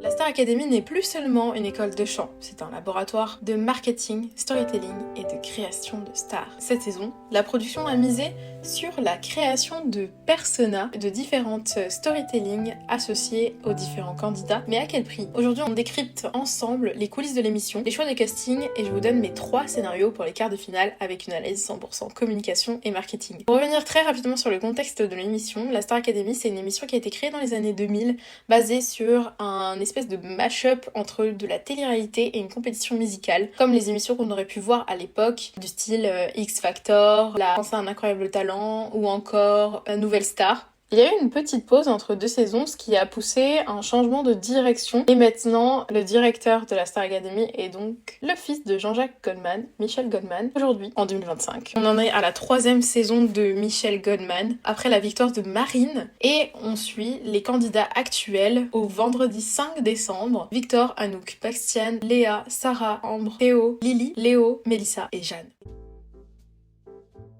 La Star Academy n'est plus seulement une école de chant, c'est un laboratoire de marketing, storytelling et de création de stars. Cette saison, la production a misé sur la création de personas de différentes storytelling associées aux différents candidats. Mais à quel prix? Aujourd'hui, on décrypte ensemble les coulisses de l'émission, les choix de casting et je vous donne mes 3 scénarios pour les quarts de finale avec une analyse 100% communication et marketing. Pour revenir très rapidement sur le contexte de l'émission, la Star Academy, c'est une émission qui a été créée dans les années 2000, basée sur un espèce de mash-up entre de la télé-réalité et une compétition musicale, comme les émissions qu'on aurait pu voir à l'époque, du style X Factor, La France a un incroyable talent ou encore Nouvelle Star. Il y a eu une petite pause entre 2 saisons, ce qui a poussé un changement de direction. Et maintenant, le directeur de la Star Academy est donc le fils de Jean-Jacques Goldman, Michel Goldman, aujourd'hui, en 2025. On en est à la 3e saison de Michel Goldman, après la victoire de Marine. Et on suit les candidats actuels au vendredi 5 décembre. Victor, Anouk, Bastian, Léa, Sarah, Ambre, Théo, Lily, Léo, Mélissa et Jeanne.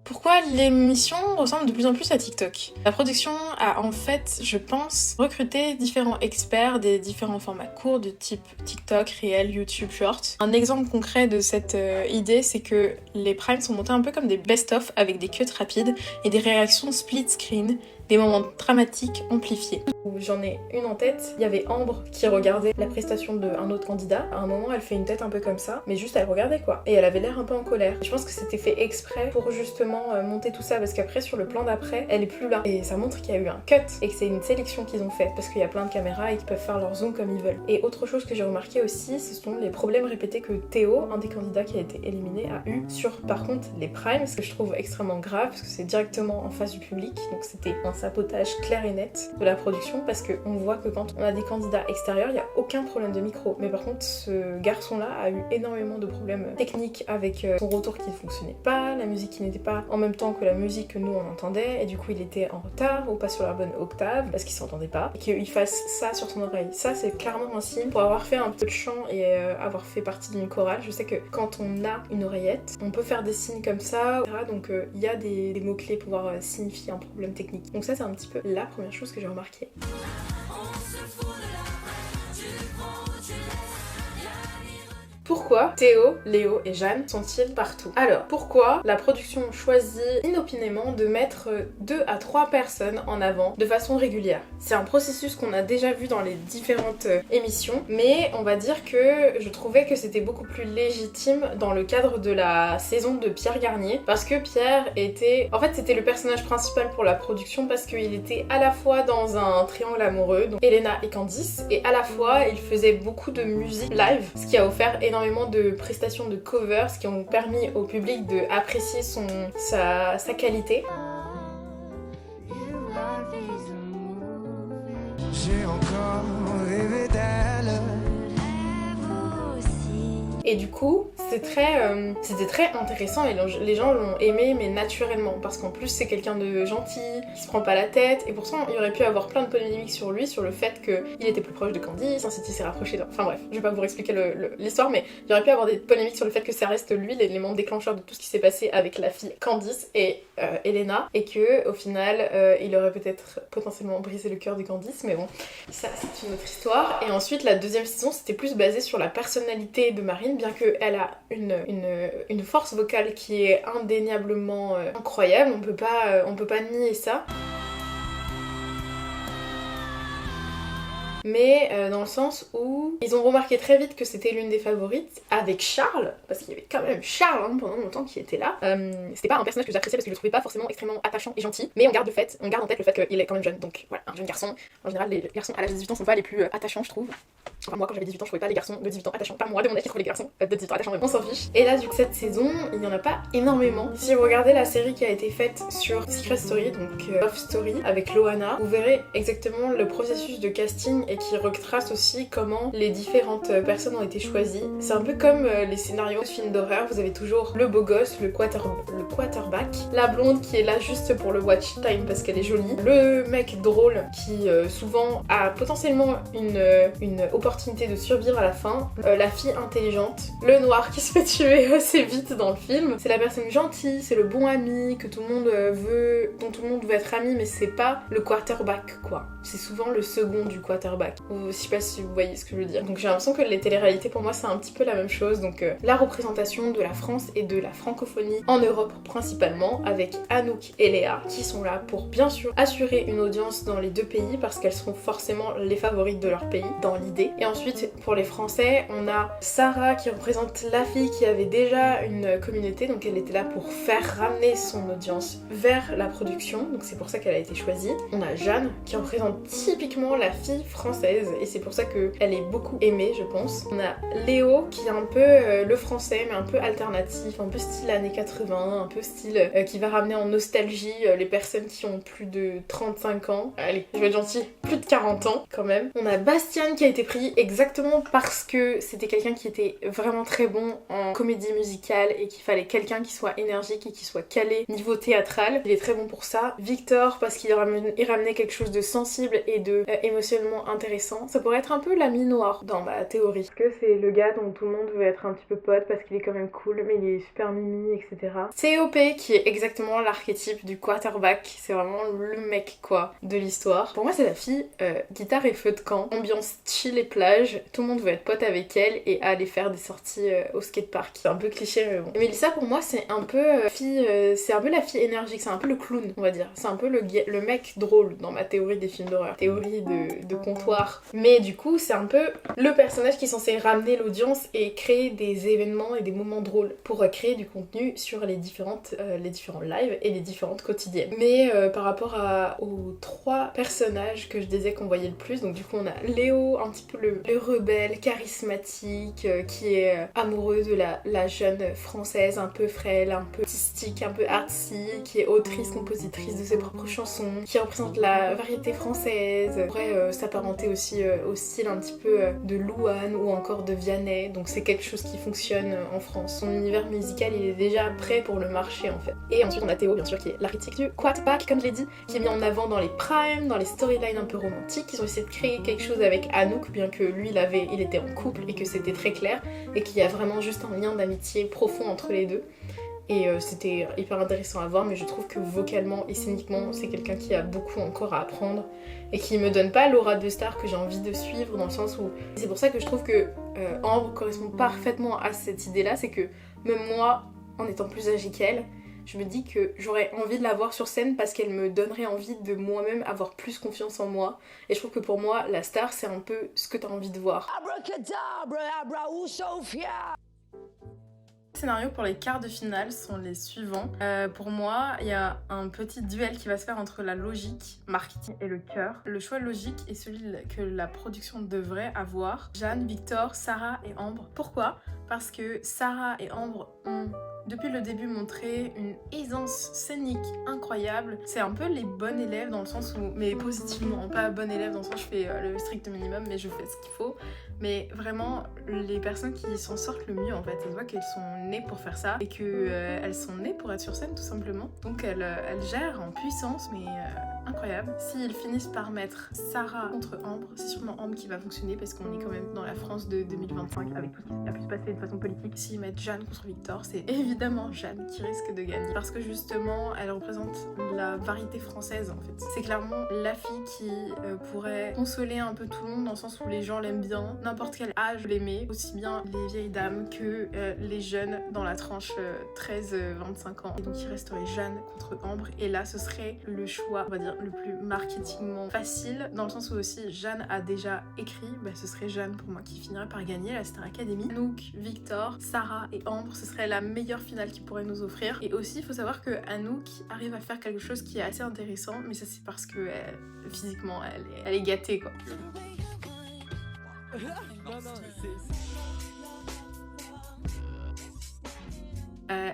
Pourquoi l'émission ressemble de plus en plus à TikTok? La production a en fait, je pense, recruté différents experts des différents formats courts de type TikTok, Réel, YouTube, Short. Un exemple concret de cette idée, c'est que les primes sont montés un peu comme des best-of avec des cuts rapides et des réactions split screen, des moments dramatiques amplifiés. J'en ai une en tête, il y avait Ambre qui regardait la prestation d'un autre candidat. À un moment, elle fait une tête un peu comme ça, mais juste elle regardait quoi. Et elle avait l'air un peu en colère. Je pense que c'était fait exprès pour justement monter tout ça, parce qu'après sur le plan d'après, elle est plus là. Et ça montre qu'il y a eu un cut et que c'est une sélection qu'ils ont faite, parce qu'il y a plein de caméras et qu'ils peuvent faire leur zoom comme ils veulent. Et autre chose que j'ai remarqué aussi, ce sont les problèmes répétés que Théo, un des candidats qui a été éliminé, a eu sur par contre les primes, ce que je trouve extrêmement grave, parce que c'est directement en face du public, donc c'était un sabotage clair et net de la production, parce qu'on voit que quand on a des candidats extérieurs, il n'y a aucun problème de micro. Mais par contre, ce garçon-là a eu énormément de problèmes techniques avec son retour qui ne fonctionnait pas, la musique qui n'était pas en même temps que la musique que nous on entendait, et du coup il était en retard ou pas sur la bonne octave parce qu'il s'entendait pas, et qu'il fasse ça sur son oreille. Ça c'est clairement un signe. Pour avoir fait un peu de chant et avoir fait partie d'une chorale, je sais que quand on a une oreillette, on peut faire des signes comme ça, etc. Donc il y a des mots-clés pour pouvoir signifier un problème technique. Donc ça c'est un petit peu la première chose que j'ai remarqué. Pourquoi Théo, Léo et Jeanne sont-ils partout? Alors, pourquoi la production choisit inopinément de mettre 2 à 3 personnes en avant de façon régulière? C'est un processus qu'on a déjà vu dans les différentes émissions, mais on va dire que je trouvais que c'était beaucoup plus légitime dans le cadre de la saison de Pierre Garnier, parce que Pierre était... En fait, c'était le personnage principal pour la production, parce qu'il était à la fois dans un triangle amoureux, donc Elena et Candice, et à la fois il faisait beaucoup de musique live, ce qui a offert énormément de prestations de covers qui ont permis au public de apprécier sa qualité. J'ai encore rêvé d'elle. Et du coup, c'était très intéressant et les gens l'ont aimé, mais naturellement, parce qu'en plus c'est quelqu'un de gentil, qui se prend pas la tête, et pourtant il aurait pu avoir plein de polémiques sur lui, sur le fait qu'il était plus proche de Candice, ainsi il s'est rapproché enfin bref, je vais pas vous expliquer l'histoire, mais il aurait pu avoir des polémiques sur le fait que ça reste lui l'élément déclencheur de tout ce qui s'est passé avec la fille Candice et Elena, et que au final il aurait peut-être potentiellement brisé le cœur de Candice, mais bon, ça c'est une autre histoire. Et ensuite la 2e saison c'était plus basé sur la personnalité de Marine, bien qu'elle a une force vocale qui est indéniablement incroyable, on peut pas nier ça. Mais dans le sens où ils ont remarqué très vite que c'était l'une des favorites avec Charles, parce qu'il y avait quand même Charles pendant longtemps qui était là. C'était pas un personnage que j'appréciais parce que je le trouvais pas forcément extrêmement attachant et gentil, mais on garde en tête le fait qu'il est quand même jeune, donc voilà, un jeune garçon. En général, les garçons à l'âge de 18 ans sont pas les plus attachants, je trouve. Enfin, moi quand j'avais 18 ans, je trouvais pas les garçons de 18 ans attachants, pas moi de mon âge qui trouvait les garçons de 18 ans attachants, mais on s'en fiche. Et là, du coup, cette saison, il y en a pas énormément. Si vous regardez la série qui a été faite sur Secret Story, donc Love Story, avec Loana, vous verrez exactement le processus de casting et qui retrace aussi comment les différentes personnes ont été choisies. C'est un peu comme les scénarios de films d'horreur, vous avez toujours le beau gosse, le quarterback, la blonde qui est là juste pour le watch time parce qu'elle est jolie, le mec drôle qui souvent a potentiellement une opportunité l'opportunité de survivre à la fin, la fille intelligente, le noir qui se fait tuer assez vite dans le film. C'est la personne gentille, c'est le bon ami que tout le monde veut, dont tout le monde veut être ami, mais c'est pas le quarterback quoi. C'est souvent le second du quarterback. Je sais pas si vous voyez ce que je veux dire. Donc j'ai l'impression que les téléréalités pour moi c'est un petit peu la même chose. Donc la représentation de la France et de la francophonie en Europe principalement, avec Anouk et Léa qui sont là pour bien sûr assurer une audience dans les deux pays parce qu'elles seront forcément les favorites de leur pays dans l'idée. Et ensuite pour les Français on a Sarah qui représente la fille qui avait déjà une communauté, donc elle était là pour faire ramener son audience vers la production, donc c'est pour ça qu'elle a été choisie. On a Jeanne qui représente typiquement la fille française et c'est pour ça qu'elle est beaucoup aimée je pense. On a Léo qui est un peu le français mais un peu alternatif, un peu style années 80, un peu style qui va ramener en nostalgie les personnes qui ont plus de 35 ans. Allez, je vais être gentille, plus de 40 ans quand même. On a Bastien qui a été pris exactement parce que c'était quelqu'un qui était vraiment très bon en comédie musicale et qu'il fallait quelqu'un qui soit énergique et qui soit calé niveau théâtral. Il est très bon pour ça. Victor parce qu'il ramenait quelque chose de sensible et de émotionnellement intéressant. Ça pourrait être un peu l'ami noir dans ma théorie. Parce que c'est le gars dont tout le monde veut être un petit peu pote parce qu'il est quand même cool mais il est super mimi etc. COP qui est exactement l'archétype du quarterback. C'est vraiment le mec quoi de l'histoire. Pour moi c'est la fille guitare et feu de camp. Ambiance chill et plage. Tout le monde veut être pote avec elle et aller faire des sorties au skatepark. C'est un peu cliché mais bon. Et Mélissa pour moi c'est un peu c'est un peu la fille énergique, c'est un peu le clown on va dire. C'est un peu le mec drôle dans ma théorie des films d'horreur. Théorie de comptoir. Mais du coup c'est un peu le personnage qui est censé ramener l'audience et créer des événements et des moments drôles pour créer du contenu sur les différents lives et les différentes quotidiennes. Mais par rapport aux trois personnages que je disais qu'on voyait le plus, donc du coup on a Léo, un petit peu le rebelle, charismatique, qui est amoureux de la jeune française un peu frêle, un peu artistique, un peu artsy, qui est autrice, compositrice de ses propres chansons, qui représente la variété française, pourrait s'apparenter aussi au style un petit peu de Louane ou encore de Vianney, donc c'est quelque chose qui fonctionne en France. Son univers musical il est déjà prêt pour le marché en fait. Et ensuite on a Théo bien sûr qui est l'archétype du quarterback comme je l'ai dit, qui est mis en avant dans les primes, dans les storylines un peu romantiques. Ils ont essayé de créer quelque chose avec Anouk bien que lui il était en couple et que c'était très clair et qu'il y a vraiment juste un lien d'amitié profond entre les deux. Et c'était hyper intéressant à voir, mais je trouve que vocalement et scéniquement c'est quelqu'un qui a beaucoup encore à apprendre et qui me donne pas l'aura de star que j'ai envie de suivre, dans le sens où c'est pour ça que je trouve que Ambre correspond parfaitement à cette idée là, c'est que même moi en étant plus âgée qu'elle, je me dis que j'aurais envie de la voir sur scène parce qu'elle me donnerait envie de moi-même avoir plus confiance en moi. Et je trouve que pour moi, la star, c'est un peu ce que t'as envie de voir. Les scénarios pour les quarts de finale sont les suivants. Pour moi, il y a un petit duel qui va se faire entre la logique, marketing et le cœur. Le choix logique est celui que la production devrait avoir. Jeanne, Victor, Sarah et Ambre. Pourquoi ? Parce que Sarah et Ambre ont depuis le début montré une aisance scénique incroyable. C'est un peu les bonnes élèves dans le sens où, mais positivement, pas bonnes élèves dans le sens où je fais le strict minimum mais je fais ce qu'il faut. Mais vraiment les personnes qui s'en sortent le mieux en fait, ça se voit qu'elles sont nées pour faire ça et qu'elles sont nées pour être sur scène tout simplement. Donc elles gèrent en puissance mais incroyable. S'ils finissent par mettre Sarah contre Ambre, c'est sûrement Ambre qui va fonctionner parce qu'on est quand même dans la France de 2025 avec tout ce qui a pu se passer de façon politique. S'ils mettent Jeanne contre Victor, c'est évidemment Jeanne qui risque de gagner parce que justement elle représente la variété française en fait. C'est clairement la fille qui pourrait consoler un peu tout le monde dans le sens où les gens l'aiment bien, n'importe quel âge l'aimer, aussi bien les vieilles dames que les jeunes dans la tranche 13-25 ans. Et donc il resterait Jeanne contre Ambre et là ce serait le choix, on va dire, le plus marketingment facile dans le sens où aussi Jeanne a déjà écrit, ce serait Jeanne pour moi qui finirait par gagner la Star Academy. Anouk, Victor, Sarah et Ambre, ce serait la meilleure finale qu'il pourrait nous offrir. Et aussi il faut savoir que Anouk arrive à faire quelque chose qui est assez intéressant, mais ça c'est parce que physiquement elle est gâtée quoi.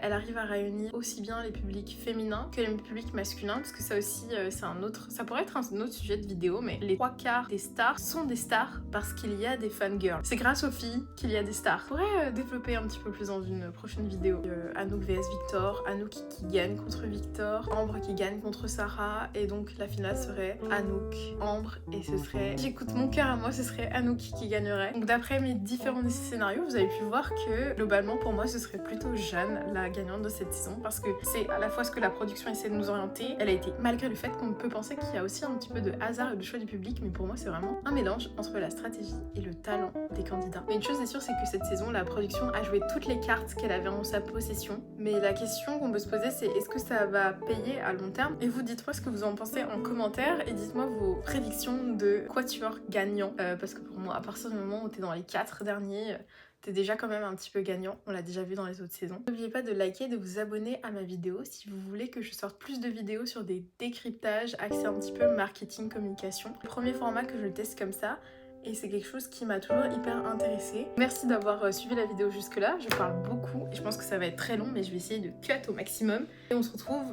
elle arrive à réunir aussi bien les publics féminins que les publics masculins, parce que ça aussi ça pourrait être un autre sujet de vidéo, mais les 3/4 des stars sont des stars parce qu'il y a des fangirls. C'est grâce aux filles qu'il y a des stars. Je pourrais développer un petit peu plus dans une prochaine vidéo. Anouk vs Victor, Anouk qui gagne contre Victor, Ambre qui gagne contre Sarah, et donc la finale serait Anouk, Ambre, et ce serait, j'écoute mon cœur à moi, ce serait Anouk qui gagnerait. Donc d'après mes différents scénarios, vous avez pu voir que globalement pour moi ce serait plutôt Jeanne la gagnante de cette saison, parce que c'est à la fois ce que la production essaie de nous orienter, elle a été, malgré le fait qu'on peut penser qu'il y a aussi un petit peu de hasard et de choix du public, mais pour moi c'est vraiment un mélange entre la stratégie et le talent des candidats. Mais une chose est sûre, c'est que cette saison, la production a joué toutes les cartes qu'elle avait en sa possession, mais la question qu'on peut se poser, c'est est-ce que ça va payer à long terme? Et vous, dites-moi ce que vous en pensez en commentaire, et dites-moi vos prédictions de quatuor gagnant, parce que pour moi, à partir du moment où t'es dans les 4 derniers, t'es déjà quand même un petit peu gagnant, on l'a déjà vu dans les autres saisons. N'oubliez pas de liker et de vous abonner à ma vidéo si vous voulez que je sorte plus de vidéos sur des décryptages axés un petit peu marketing, communication. Le premier format que je teste comme ça, et c'est quelque chose qui m'a toujours hyper intéressée. Merci d'avoir suivi la vidéo jusque là, je parle beaucoup et je pense que ça va être très long, mais je vais essayer de cut au maximum. Et on se retrouve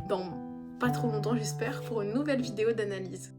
dans pas trop longtemps j'espère pour une nouvelle vidéo d'analyse.